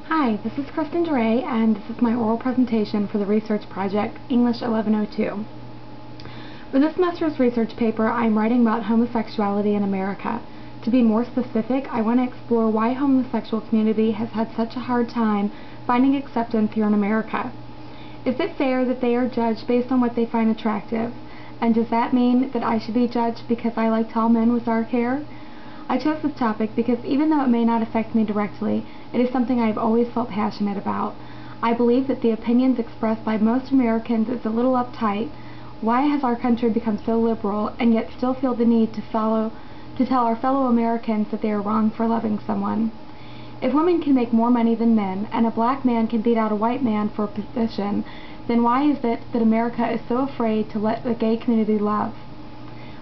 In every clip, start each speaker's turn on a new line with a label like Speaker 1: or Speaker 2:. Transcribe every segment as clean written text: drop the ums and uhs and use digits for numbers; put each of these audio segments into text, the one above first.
Speaker 1: Hi, this is Kristin and this is my oral presentation for the research project English 1102. For this semester's research paper, I am writing about homosexuality in America. To be more specific, I want to explore why the homosexual community has had such a hard time finding acceptance here in America. Is it fair that they are judged based on what they find attractive? And does that mean that I should be judged because I like tall men with dark hair? I chose this topic because even though it may not affect me directly, it is something I have always felt passionate about. I believe that the opinions expressed by most Americans is a little uptight. Why has our country become so liberal and yet still feel the need to tell our fellow Americans that they are wrong for loving someone? If women can make more money than men and a black man can beat out a white man for a position, then why is it that America is so afraid to let the gay community love?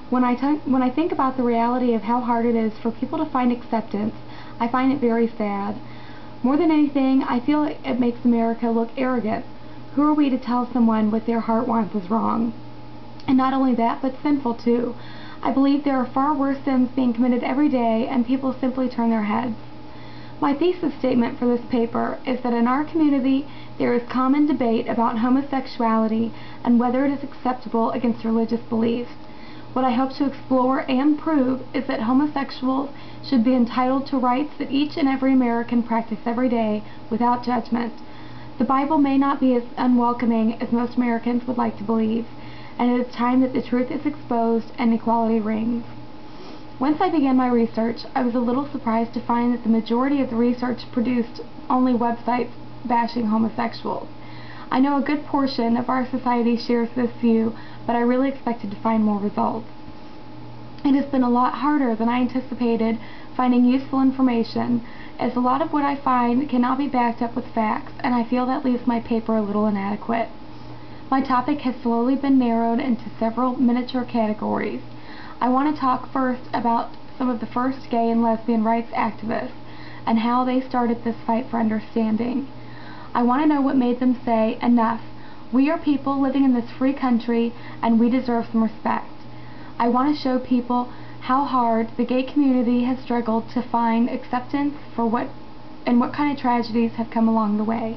Speaker 1: When I think about the reality of how hard it is for people to find acceptance, I find it very sad. More than anything, I feel it makes America look arrogant. Who are we to tell someone what their heart wants is wrong? And not only that, but sinful too. I believe there are far worse sins being committed every day, and people simply turn their heads. My thesis statement for this paper is that in our community there is common debate about homosexuality and whether it is acceptable against religious beliefs. What I hope to explore and prove is that homosexuals should be entitled to rights that each and every American practice every day without judgment. The Bible may not be as unwelcoming as most Americans would like to believe, and it is time that the truth is exposed and equality reigns. Once I began my research, I was a little surprised to find that the majority of the research produced only websites bashing homosexuals. I know a good portion of our society shares this view, but I really expected to find more results. It has been a lot harder than I anticipated finding useful information, as a lot of what I find cannot be backed up with facts, and I feel that leaves my paper a little inadequate. My topic has slowly been narrowed into several miniature categories. I want to talk first about some of the first gay and lesbian rights activists and how they started this fight for understanding. I want to know what made them say, "Enough. We are people living in this free country and we deserve some respect." I want to show people how hard the gay community has struggled to find acceptance for what kind of tragedies have come along the way.